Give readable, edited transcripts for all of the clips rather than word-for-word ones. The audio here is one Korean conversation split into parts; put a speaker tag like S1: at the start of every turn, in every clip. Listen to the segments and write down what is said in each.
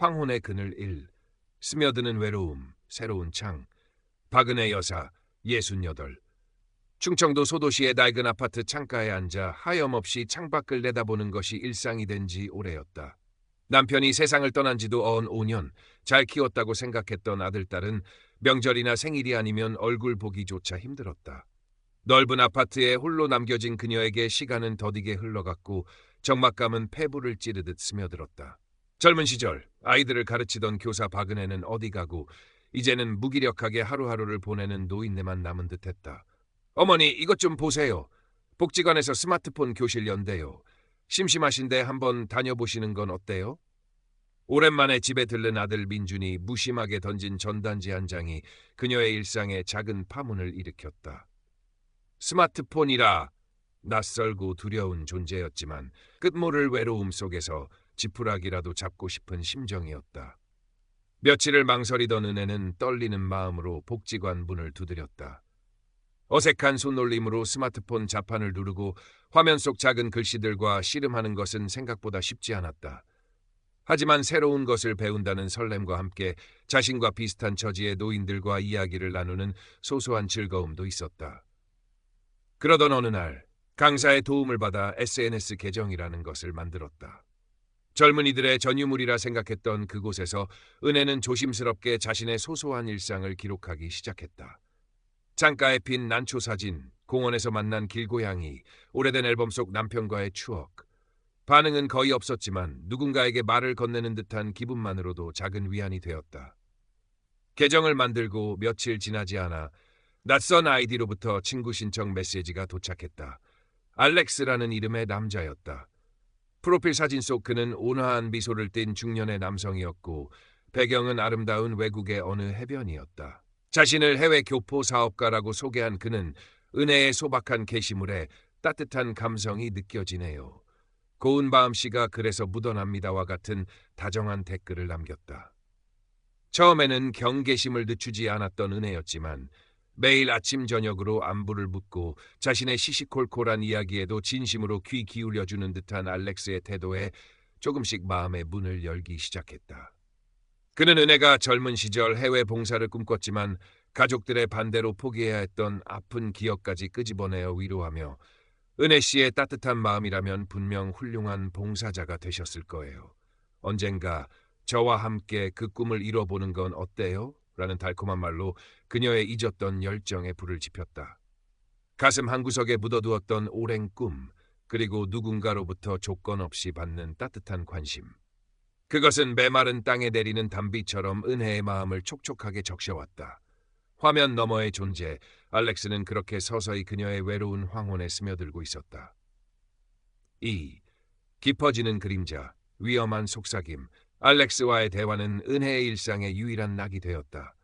S1: 황혼의 그늘 1. 스며드는 외로움, 새로운 창. 박은혜 여사, 68. 충청도 소도시의 낡은 아파트 창가에 앉아 하염없이 창밖을 내다보는 것이 일상이 된 지 오래였다. 남편이 세상을 떠난 지도 어언 5년, 잘 키웠다고 생각했던 아들딸은 명절이나 생일이 아니면 얼굴 보기조차 힘들었다. 넓은 아파트에 홀로 남겨진 그녀에게 시간은 더디게 흘러갔고 적막감은 폐부를 찌르듯 스며들었다. 젊은 시절 아이들을 가르치던 교사 박은혜는 어디 가고 이제는 무기력하게 하루하루를 보내는 노인네만 남은 듯했다. 어머니, 이것 좀 보세요. 복지관에서 스마트폰 교실 연대요. 심심하신데 한번 다녀보시는 건 어때요? 오랜만에 집에 들른 아들 민준이 무심하게 던진 전단지 한 장이 그녀의 일상에 작은 파문을 일으켰다. 스마트폰이라. 낯설고 두려운 존재였지만 끝모를 외로움 속에서 지푸라기라도 잡고 싶은 심정이었다. 며칠을 망설이던 은혜는 떨리는 마음으로 복지관 문을 두드렸다. 어색한 손놀림으로 스마트폰 자판을 누르고 화면 속 작은 글씨들과 씨름하는 것은 생각보다 쉽지 않았다. 하지만 새로운 것을 배운다는 설렘과 함께 자신과 비슷한 처지의 노인들과 이야기를 나누는 소소한 즐거움도 있었다. 그러던 어느 날 강사의 도움을 받아 SNS 계정이라는 것을 만들었다. 젊은이들의 전유물이라 생각했던 그곳에서 은혜는 조심스럽게 자신의 소소한 일상을 기록하기 시작했다. 창가에 핀 난초 사진, 공원에서 만난 길고양이, 오래된 앨범 속 남편과의 추억. 반응은 거의 없었지만 누군가에게 말을 건네는 듯한 기분만으로도 작은 위안이 되었다. 계정을 만들고 며칠 지나지 않아 낯선 아이디로부터 친구 신청 메시지가 도착했다. 알렉스라는 이름의 남자였다. 프로필 사진 속 그는 온화한 미소를 띤 중년의 남성이었고 배경은 아름다운 외국의 어느 해변이었다. 자신을 해외 교포 사업가라고 소개한 그는 은혜의 소박한 게시물에 따뜻한 감성이 느껴지네요. 고운 마음씨가 그래서 묻어납니다와 같은 다정한 댓글을 남겼다. 처음에는 경계심을 늦추지 않았던 은혜였지만 매일 아침 저녁으로 안부를 묻고 자신의 시시콜콜한 이야기에도 진심으로 귀 기울여주는 듯한 알렉스의 태도에 조금씩 마음의 문을 열기 시작했다. 그는 은혜가 젊은 시절 해외 봉사를 꿈꿨지만 가족들의 반대로 포기해야 했던 아픈 기억까지 끄집어내어 위로하며 은혜 씨의 따뜻한 마음이라면 분명 훌륭한 봉사자가 되셨을 거예요. 언젠가 저와 함께 그 꿈을 이뤄보는 건 어때요? 라는 달콤한 말로 그녀의 잊었던 열정에 불을 지폈다. 가슴 한구석에 묻어두었던 오랜 꿈, 그리고 누군가로부터 조건 없이 받는 따뜻한 관심. 그것은 메마른 땅에 내리는 단비처럼 은혜의 마음을 촉촉하게 적셔왔다. 화면 너머의 존재, 알렉스는 그렇게 서서히 그녀의 외로운 황혼에 스며들고 있었다. 2. 깊어지는 그림자, 위험한 속삭임. 알렉스와의 대화는 은혜의 일상의 유일한 낙이 되었다.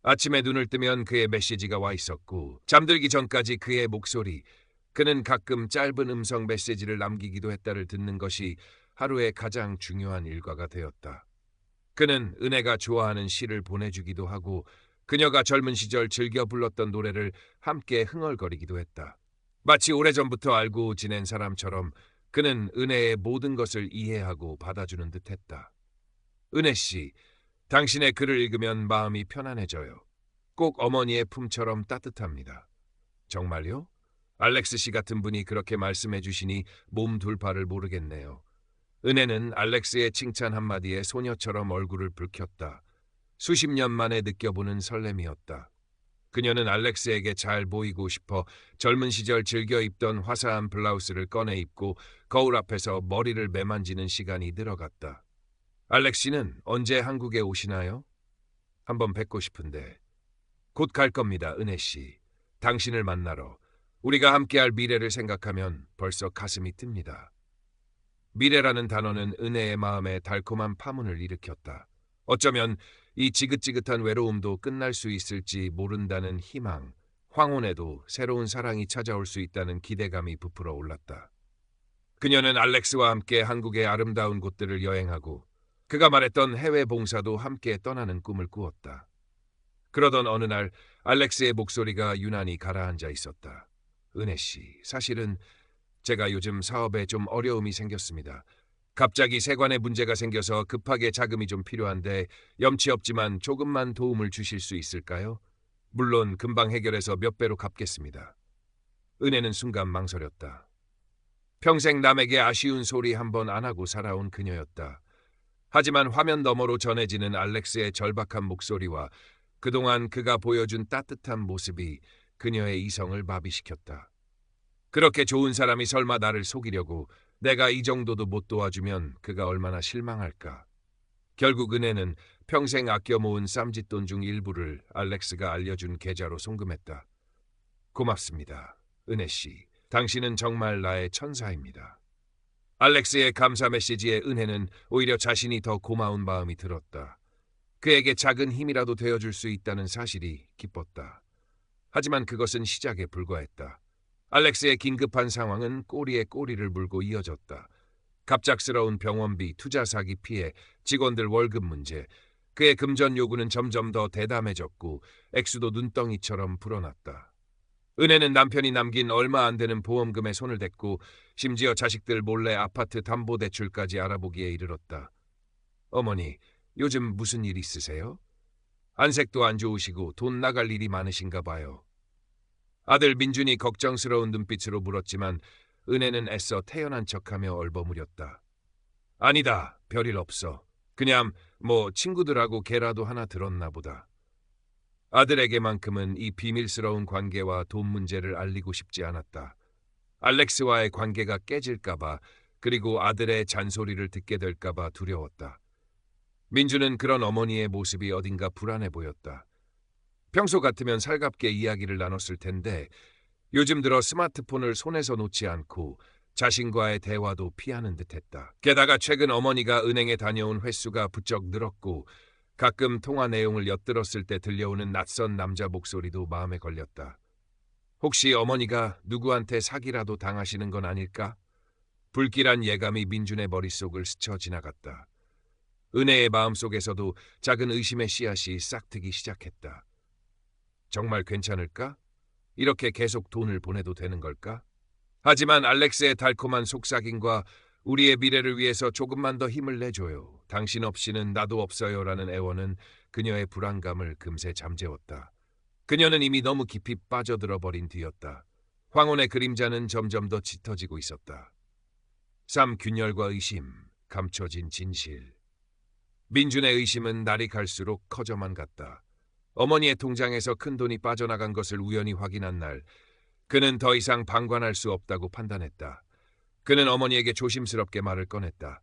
S1: 아침에 눈을 뜨면 그의 메시지가 와 있었고 잠들기 전까지 그의 목소리, 그는 가끔 짧은 음성 메시지를 남기기도 했다를 듣는 것이 하루의 가장 중요한 일과가 되었다. 그는 은혜가 좋아하는 시를 보내주기도 하고 그녀가 젊은 시절 즐겨 불렀던 노래를 함께 흥얼거리기도 했다. 마치 오래전부터 알고 지낸 사람처럼 그는 은혜의 모든 것을 이해하고 받아주는 듯했다. 은혜 씨, 당신의 글을 읽으면 마음이 편안해져요. 꼭 어머니의 품처럼 따뜻합니다. 정말요? 알렉스 씨 같은 분이 그렇게 말씀해 주시니 몸 둘 바를 모르겠네요. 은혜는 알렉스의 칭찬 한마디에 소녀처럼 얼굴을 붉혔다. 수십 년 만에 느껴보는 설렘이었다. 그녀는 알렉스에게 잘 보이고 싶어 젊은 시절 즐겨 입던 화사한 블라우스를 꺼내 입고 거울 앞에서 머리를 매만지는 시간이 늘어갔다. 알렉스 씨는 언제 한국에 오시나요? 한번 뵙고 싶은데. 곧 갈 겁니다, 은혜 씨. 당신을 만나러. 우리가 함께할 미래를 생각하면 벌써 가슴이 뜹니다. 미래라는 단어는 은혜의 마음에 달콤한 파문을 일으켰다. 어쩌면 이 지긋지긋한 외로움도 끝날 수 있을지 모른다는 희망, 황혼에도 새로운 사랑이 찾아올 수 있다는 기대감이 부풀어 올랐다. 그녀는 알렉스와 함께 한국의 아름다운 곳들을 여행하고 그가 말했던 해외 봉사도 함께 떠나는 꿈을 꾸었다. 그러던 어느 날 알렉스의 목소리가 유난히 가라앉아 있었다. 은혜 씨, 사실은 제가 요즘 사업에 좀 어려움이 생겼습니다. 갑자기 세관에 문제가 생겨서 급하게 자금이 좀 필요한데 염치 없지만 조금만 도움을 주실 수 있을까요? 물론 금방 해결해서 몇 배로 갚겠습니다. 은혜는 순간 망설였다. 평생 남에게 아쉬운 소리 한 번 안 하고 살아온 그녀였다. 하지만 화면 너머로 전해지는 알렉스의 절박한 목소리와 그동안 그가 보여준 따뜻한 모습이 그녀의 이성을 마비시켰다. 그렇게 좋은 사람이 설마 나를 속이려고 내가 이 정도도 못 도와주면 그가 얼마나 실망할까. 결국 은혜는 평생 아껴 모은 쌈짓돈 중 일부를 알렉스가 알려준 계좌로 송금했다. 고맙습니다. 은혜 씨. 당신은 정말 나의 천사입니다. 알렉스의 감사 메시지에 은혜는 오히려 자신이 더 고마운 마음이 들었다. 그에게 작은 힘이라도 되어줄 수 있다는 사실이 기뻤다. 하지만 그것은 시작에 불과했다. 알렉스의 긴급한 상황은 꼬리에 꼬리를 물고 이어졌다. 갑작스러운 병원비, 투자 사기 피해, 직원들 월급 문제, 그의 금전 요구는 점점 더 대담해졌고 액수도 눈덩이처럼 불어났다. 은혜는 남편이 남긴 얼마 안 되는 보험금에 손을 댔고 심지어 자식들 몰래 아파트 담보대출까지 알아보기에 이르렀다. 어머니, 요즘 무슨 일 있으세요? 안색도 안 좋으시고 돈 나갈 일이 많으신가 봐요. 아들 민준이 걱정스러운 눈빛으로 물었지만 은혜는 애써 태연한 척하며 얼버무렸다. 아니다, 별일 없어. 그냥 친구들하고 개라도 하나 들었나 보다. 아들에게만큼은 이 비밀스러운 관계와 돈 문제를 알리고 싶지 않았다. 알렉스와의 관계가 깨질까봐 그리고 아들의 잔소리를 듣게 될까봐 두려웠다. 민주는 그런 어머니의 모습이 어딘가 불안해 보였다. 평소 같으면 살갑게 이야기를 나눴을 텐데 요즘 들어 스마트폰을 손에서 놓지 않고 자신과의 대화도 피하는 듯했다. 게다가 최근 어머니가 은행에 다녀온 횟수가 부쩍 늘었고 가끔 통화 내용을 엿들었을 때 들려오는 낯선 남자 목소리도 마음에 걸렸다. 혹시 어머니가 누구한테 사기라도 당하시는 건 아닐까? 불길한 예감이 민준의 머릿속을 스쳐 지나갔다. 은혜의 마음속에서도 작은 의심의 씨앗이 싹트기 시작했다. 정말 괜찮을까? 이렇게 계속 돈을 보내도 되는 걸까? 하지만 알렉스의 달콤한 속삭임과 우리의 미래를 위해서 조금만 더 힘을 내줘요. 당신 없이는 나도 없어요라는 애원은 그녀의 불안감을 금세 잠재웠다. 그녀는 이미 너무 깊이 빠져들어 버린 뒤였다. 황혼의 그림자는 점점 더 짙어지고 있었다. 쌈균열과 의심, 감춰진 진실. 민준의 의심은 날이 갈수록 커져만 갔다. 어머니의 통장에서 큰돈이 빠져나간 것을 우연히 확인한 날, 그는 더 이상 방관할 수 없다고 판단했다. 그는 어머니에게 조심스럽게 말을 꺼냈다.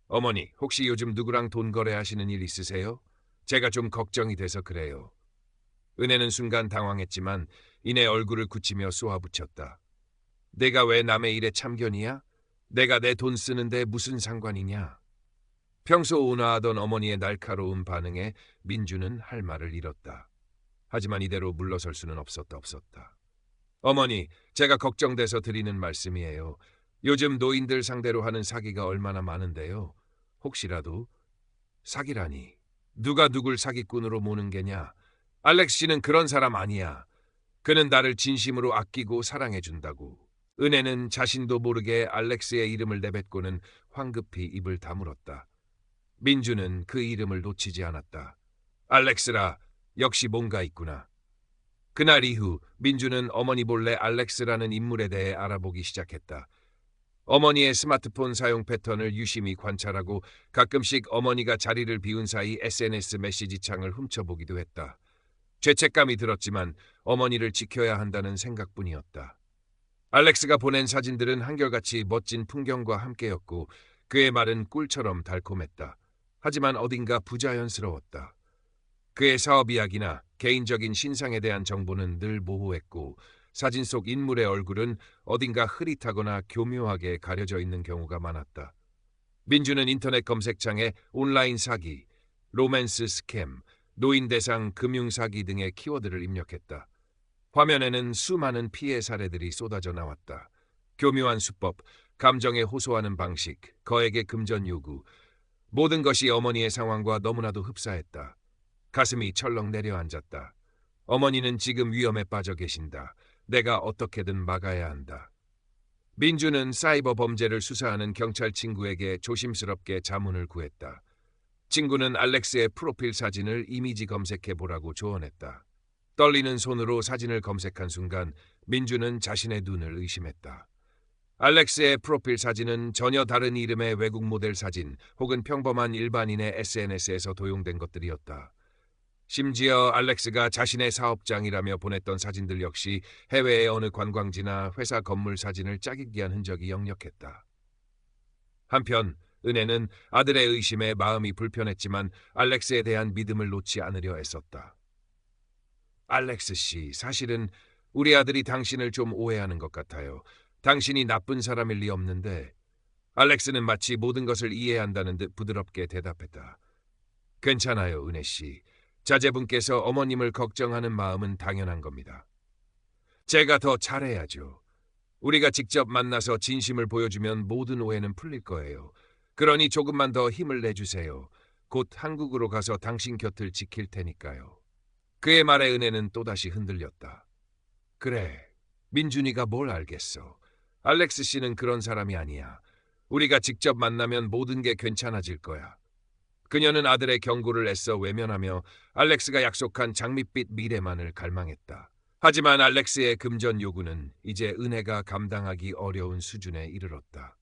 S1: 어머니, 혹시 요즘 누구랑 돈 거래하시는 일 있으세요? 제가 좀 걱정이 돼서 그래요. 은혜는 순간 당황했지만 이내 얼굴을 굳히며 쏘아붙였다. 내가 왜 남의 일에 참견이야? 내가 내 돈 쓰는데 무슨 상관이냐? 평소 온화하던 어머니의 날카로운 반응에 민주는 할 말을 잃었다. 하지만 이대로 물러설 수는 없었다. 어머니, 제가 걱정돼서 드리는 말씀이에요. 요즘 노인들 상대로 하는 사기가 얼마나 많은데요. 혹시라도 사기라니. 누가 누굴 사기꾼으로 모는 게냐? 알렉스 씨는 그런 사람 아니야. 그는 나를 진심으로 아끼고 사랑해준다고. 은혜는 자신도 모르게 알렉스의 이름을 내뱉고는 황급히 입을 다물었다. 민주는 그 이름을 놓치지 않았다. 알렉스라, 역시 뭔가 있구나. 그날 이후 민주는 어머니 몰래 알렉스라는 인물에 대해 알아보기 시작했다. 어머니의 스마트폰 사용 패턴을 유심히 관찰하고 가끔씩 어머니가 자리를 비운 사이 SNS 메시지 창을 훔쳐보기도 했다. 죄책감이 들었지만 어머니를 지켜야 한다는 생각뿐이었다. 알렉스가 보낸 사진들은 한결같이 멋진 풍경과 함께였고 그의 말은 꿀처럼 달콤했다. 하지만 어딘가 부자연스러웠다. 그의 사업 이야기나 개인적인 신상에 대한 정보는 늘 모호했고 사진 속 인물의 얼굴은 어딘가 흐릿하거나 교묘하게 가려져 있는 경우가 많았다. 민주는 인터넷 검색창에 온라인 사기, 로맨스 스캠, 노인 대상 금융 사기 등의 키워드를 입력했다. 화면에는 수많은 피해 사례들이 쏟아져 나왔다. 교묘한 수법, 감정에 호소하는 방식, 거액의 금전 요구, 모든 것이 어머니의 상황과 너무나도 흡사했다. 가슴이 철렁 내려앉았다. 어머니는 지금 위험에 빠져 계신다. 내가 어떻게든 막아야 한다. 민주는 사이버 범죄를 수사하는 경찰 친구에게 조심스럽게 자문을 구했다. 친구는 알렉스의 프로필 사진을 이미지 검색해 보라고 조언했다. 떨리는 손으로 사진을 검색한 순간 민주는 자신의 눈을 의심했다. 알렉스의 프로필 사진은 전혀 다른 이름의 외국 모델 사진 혹은 평범한 일반인의 SNS에서 도용된 것들이었다. 심지어 알렉스가 자신의 사업장이라며 보냈던 사진들 역시 해외의 어느 관광지나 회사 건물 사진을 짜깁기한 흔적이 역력했다. 한편 은혜는 아들의 의심에 마음이 불편했지만 알렉스에 대한 믿음을 놓지 않으려 애썼다. 알렉스 씨, 사실은 우리 아들이 당신을 좀 오해하는 것 같아요. 당신이 나쁜 사람일 리 없는데. 알렉스는 마치 모든 것을 이해한다는 듯 부드럽게 대답했다. 괜찮아요, 은혜 씨. 자제분께서 어머님을 걱정하는 마음은 당연한 겁니다. 제가 더 잘해야죠. 우리가 직접 만나서 진심을 보여주면 모든 오해는 풀릴 거예요. 그러니 조금만 더 힘을 내주세요. 곧 한국으로 가서 당신 곁을 지킬 테니까요. 그의 말에 은혜는 또다시 흔들렸다. 그래, 민준이가 뭘 알겠어. 알렉스 씨는 그런 사람이 아니야. 우리가 직접 만나면 모든 게 괜찮아질 거야. 그녀는 아들의 경고를 애써 외면하며 알렉스가 약속한 장밋빛 미래만을 갈망했다. 하지만 알렉스의 금전 요구는 이제 은혜가 감당하기 어려운 수준에 이르렀다.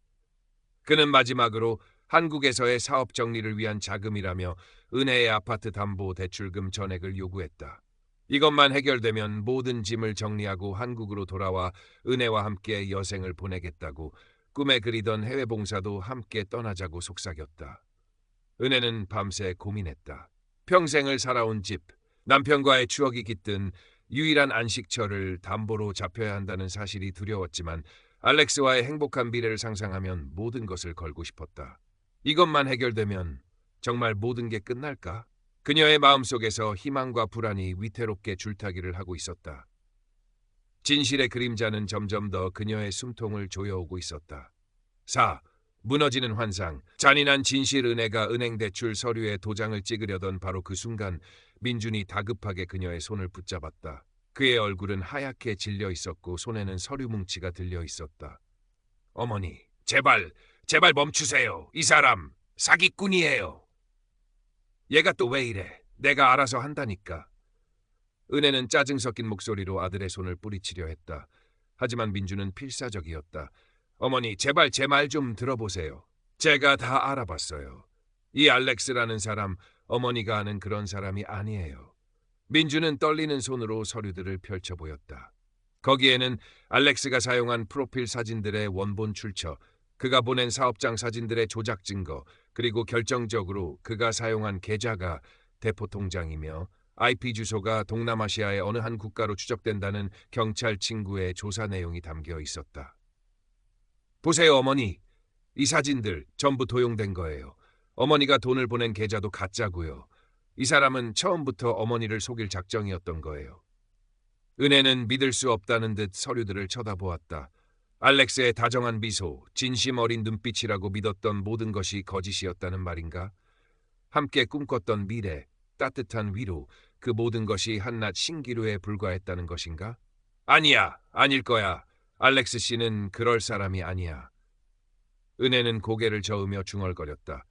S1: 그는 마지막으로 한국에서의 사업 정리를 위한 자금이라며 은혜의 아파트 담보 대출금 전액을 요구했다. 이것만 해결되면 모든 짐을 정리하고 한국으로 돌아와 은혜와 함께 여생을 보내겠다고 꿈에 그리던 해외 봉사도 함께 떠나자고 속삭였다. 은혜는 밤새 고민했다. 평생을 살아온 집, 남편과의 추억이 깃든 유일한 안식처를 담보로 잡혀야 한다는 사실이 두려웠지만 알렉스와의 행복한 미래를 상상하면 모든 것을 걸고 싶었다. 이것만 해결되면 정말 모든 게 끝날까? 그녀의 마음속에서 희망과 불안이 위태롭게 줄타기를 하고 있었다. 진실의 그림자는 점점 더 그녀의 숨통을 조여오고 있었다. 4. 무너지는 환상. 잔인한 진실. 은혜가 은행 대출 서류에 도장을 찍으려던 바로 그 순간 민준이 다급하게 그녀의 손을 붙잡았다. 그의 얼굴은 하얗게 질려 있었고 손에는 서류 뭉치가 들려 있었다. 어머니, 제발 멈추세요. 이 사람 사기꾼이에요. 얘가 또 왜 이래? 내가 알아서 한다니까. 은혜는 짜증 섞인 목소리로 아들의 손을 뿌리치려 했다. 하지만 민주는 필사적이었다. 어머니, 제발 제 말 좀 들어보세요. 제가 다 알아봤어요. 이 알렉스라는 사람, 어머니가 아는 그런 사람이 아니에요. 민주는 떨리는 손으로 서류들을 펼쳐 보였다. 거기에는 알렉스가 사용한 프로필 사진들의 원본 출처, 그가 보낸 사업장 사진들의 조작 증거, 그리고 결정적으로 그가 사용한 계좌가 대포통장이며 IP 주소가 동남아시아의 어느 한 국가로 추적된다는 경찰 친구의 조사 내용이 담겨 있었다. 보세요, 어머니. 이 사진들 전부 도용된 거예요. 어머니가 돈을 보낸 계좌도 가짜고요. 이 사람은 처음부터 어머니를 속일 작정이었던 거예요. 은혜는 믿을 수 없다는 듯 서류들을 쳐다보았다. 알렉스의 다정한 미소, 진심 어린 눈빛이라고 믿었던 모든 것이 거짓이었다는 말인가? 함께 꿈꿨던 미래, 따뜻한 위로, 그 모든 것이 한낱 신기루에 불과했다는 것인가? 아니야, 아닐 거야. 알렉스 씨는 그럴 사람이 아니야. 은혜는 고개를 저으며 중얼거렸다.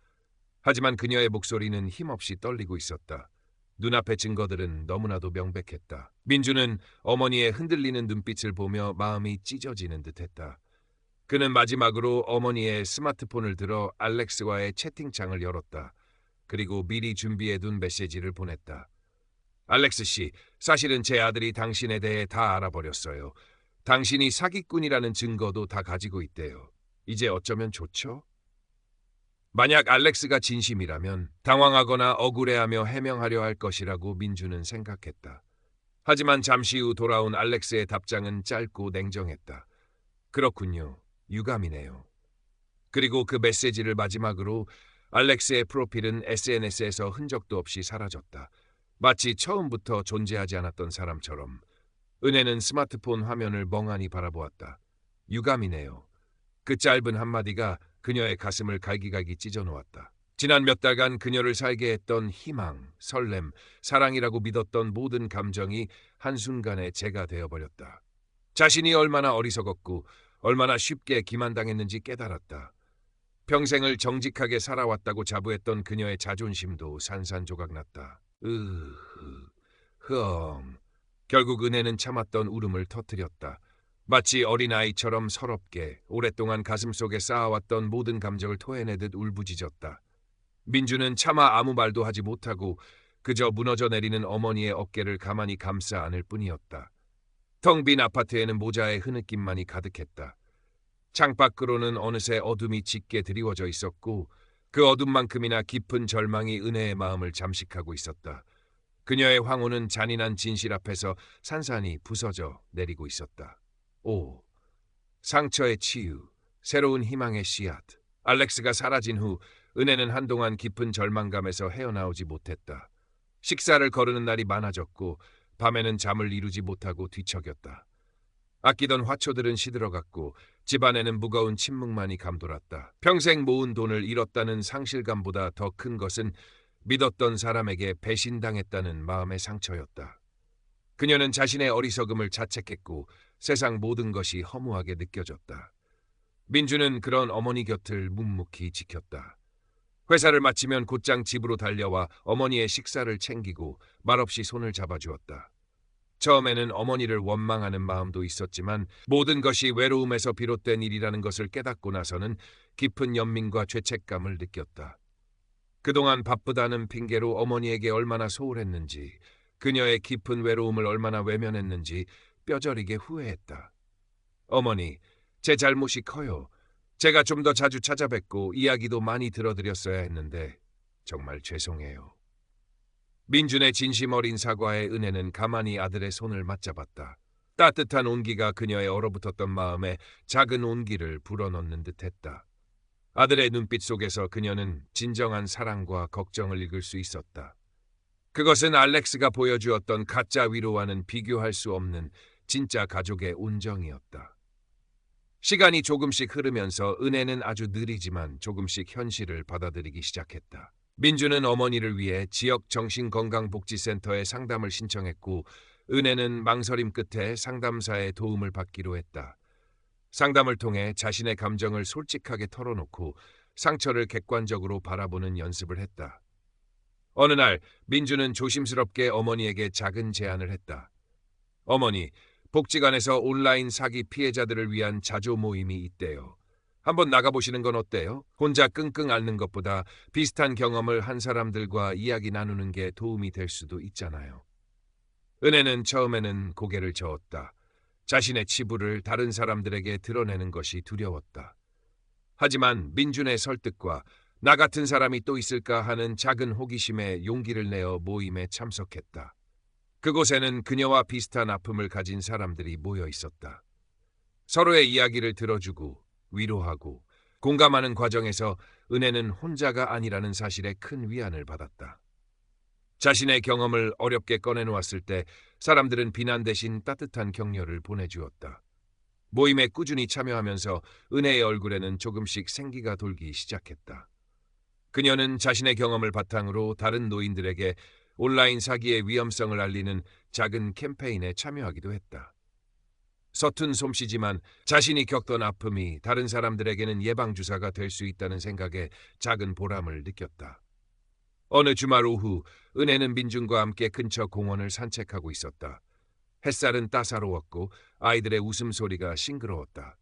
S1: 하지만 그녀의 목소리는 힘없이 떨리고 있었다. 눈앞의 증거들은 너무나도 명백했다. 민주는 어머니의 흔들리는 눈빛을 보며 마음이 찢어지는 듯했다. 그는 마지막으로 어머니의 스마트폰을 들어 알렉스와의 채팅창을 열었다. 그리고 미리 준비해둔 메시지를 보냈다. 알렉스 씨, 사실은 제 아들이 당신에 대해 다 알아버렸어요. 당신이 사기꾼이라는 증거도 다 가지고 있대요. 이제 어쩌면 좋죠? 만약 알렉스가 진심이라면 당황하거나 억울해하며 해명하려 할 것이라고 민주는 생각했다. 하지만 잠시 후 돌아온 알렉스의 답장은 짧고 냉정했다. 그렇군요. 유감이네요. 그리고 그 메시지를 마지막으로 알렉스의 프로필은 SNS에서 흔적도 없이 사라졌다. 마치 처음부터 존재하지 않았던 사람처럼. 은혜는 스마트폰 화면을 멍하니 바라보았다. 유감이네요. 그 짧은 한마디가 그녀의 가슴을 갈기갈기 찢어놓았다. 지난 몇 달간 그녀를 살게 했던 희망, 설렘, 사랑이라고 믿었던 모든 감정이 한순간에 재가 되어버렸다. 자신이 얼마나 어리석었고 얼마나 쉽게 기만당했는지 깨달았다. 평생을 정직하게 살아왔다고 자부했던 그녀의 자존심도 산산조각났다. 흐엉. 결국 은혜는 참았던 울음을 터뜨렸다. 마치 어린아이처럼 서럽게 오랫동안 가슴속에 쌓아왔던 모든 감정을 토해내듯 울부짖었다. 민주는 차마 아무 말도 하지 못하고 그저 무너져 내리는 어머니의 어깨를 가만히 감싸 안을 뿐이었다. 텅 빈 아파트에는 모자의 흐느낌만이 가득했다. 창밖으로는 어느새 어둠이 짙게 드리워져 있었고 그 어둠만큼이나 깊은 절망이 은혜의 마음을 잠식하고 있었다. 그녀의 황혼은 잔인한 진실 앞에서 산산이 부서져 내리고 있었다. 상처의 치유, 새로운 희망의 씨앗. 알렉스가 사라진 후 은혜는 한동안 깊은 절망감에서 헤어나오지 못했다. 식사를 거르는 날이 많아졌고 밤에는 잠을 이루지 못하고 뒤척였다. 아끼던 화초들은 시들어갔고 집안에는 무거운 침묵만이 감돌았다. 평생 모은 돈을 잃었다는 상실감보다 더 큰 것은 믿었던 사람에게 배신당했다는 마음의 상처였다. 그녀는 자신의 어리석음을 자책했고 세상 모든 것이 허무하게 느껴졌다. 민주는 그런 어머니 곁을 묵묵히 지켰다. 회사를 마치면 곧장 집으로 달려와 어머니의 식사를 챙기고 말없이 손을 잡아주었다. 처음에는 어머니를 원망하는 마음도 있었지만 모든 것이 외로움에서 비롯된 일이라는 것을 깨닫고 나서는 깊은 연민과 죄책감을 느꼈다. 그동안 바쁘다는 핑계로 어머니에게 얼마나 소홀했는지, 그녀의 깊은 외로움을 얼마나 외면했는지 뼈저리게 후회했다. 어머니, 제 잘못이 커요. 제가 좀 더 자주 찾아뵙고 이야기도 많이 들어드렸어야 했는데 정말 죄송해요. 민준의 진심 어린 사과에 은혜는 가만히 아들의 손을 맞잡았다. 따뜻한 온기가 그녀의 얼어붙었던 마음에 작은 온기를 불어넣는 듯했다. 아들의 눈빛 속에서 그녀는 진정한 사랑과 걱정을 읽을 수 있었다. 그것은 알렉스가 보여주었던 가짜 위로와는 비교할 수 없는 진짜 가족의 온정이었다. 시간이 조금씩 흐르면서 은혜는 아주 느리지만 조금씩 현실을 받아들이기 시작했다. 민주는 어머니를 위해 지역 정신건강복지센터에 상담을 신청했고 은혜는 망설임 끝에 상담사의 도움을 받기로 했다. 상담을 통해 자신의 감정을 솔직하게 털어놓고 상처를 객관적으로 바라보는 연습을 했다. 어느 날 민주는 조심스럽게 어머니에게 작은 제안을 했다. 어머니, 복지관에서 온라인 사기 피해자들을 위한 자조 모임이 있대요. 한번 나가보시는 건 어때요? 혼자 끙끙 앓는 것보다 비슷한 경험을 한 사람들과 이야기 나누는 게 도움이 될 수도 있잖아요. 은혜는 처음에는 고개를 저었다. 자신의 치부를 다른 사람들에게 드러내는 것이 두려웠다. 하지만 민준의 설득과 나 같은 사람이 또 있을까 하는 작은 호기심에 용기를 내어 모임에 참석했다. 그곳에는 그녀와 비슷한 아픔을 가진 사람들이 모여 있었다. 서로의 이야기를 들어주고 위로하고 공감하는 과정에서 은혜는 혼자가 아니라는 사실에 큰 위안을 받았다. 자신의 경험을 어렵게 꺼내놓았을 때 사람들은 비난 대신 따뜻한 격려를 보내주었다. 모임에 꾸준히 참여하면서 은혜의 얼굴에는 조금씩 생기가 돌기 시작했다. 그녀는 자신의 경험을 바탕으로 다른 노인들에게 온라인 사기의 위험성을 알리는 작은 캠페인에 참여하기도 했다. 서툰 솜씨지만 자신이 겪던 아픔이 다른 사람들에게는 예방주사가 될 수 있다는 생각에 작은 보람을 느꼈다. 어느 주말 오후 은혜는 민준과 함께 근처 공원을 산책하고 있었다. 햇살은 따사로웠고 아이들의 웃음소리가 싱그러웠다.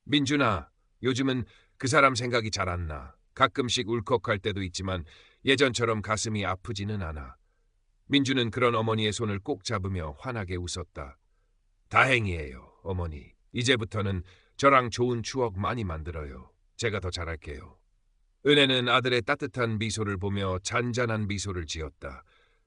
S1: 민준아, 요즘은 그 사람 생각이 잘 안 나. 가끔씩 울컥할 때도 있지만 예전처럼 가슴이 아프지는 않아. 민주는 그런 어머니의 손을 꼭 잡으며 환하게 웃었다. 다행이에요, 어머니. 이제부터는 저랑 좋은 추억 많이 만들어요. 제가 더 잘할게요. 은혜는 아들의 따뜻한 미소를 보며 잔잔한 미소를 지었다.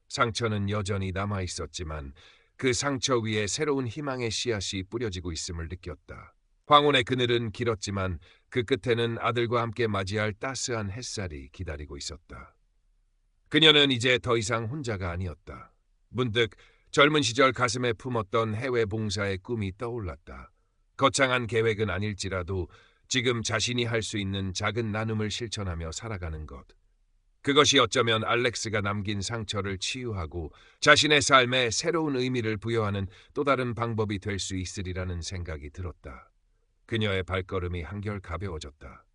S1: 상처는 여전히 남아있었지만 그 상처 위에 새로운 희망의 씨앗이 뿌려지고 있음을 느꼈다. 황혼의 그늘은 길었지만 그 끝에는 아들과 함께 맞이할 따스한 햇살이 기다리고 있었다. 그녀는 이제 더 이상 혼자가 아니었다. 문득 젊은 시절 가슴에 품었던 해외 봉사의 꿈이 떠올랐다. 거창한 계획은 아닐지라도 지금 자신이 할 수 있는 작은 나눔을 실천하며 살아가는 것. 그것이 어쩌면 알렉스가 남긴 상처를 치유하고 자신의 삶에 새로운 의미를 부여하는 또 다른 방법이 될 수 있으리라는 생각이 들었다. 그녀의 발걸음이 한결 가벼워졌다.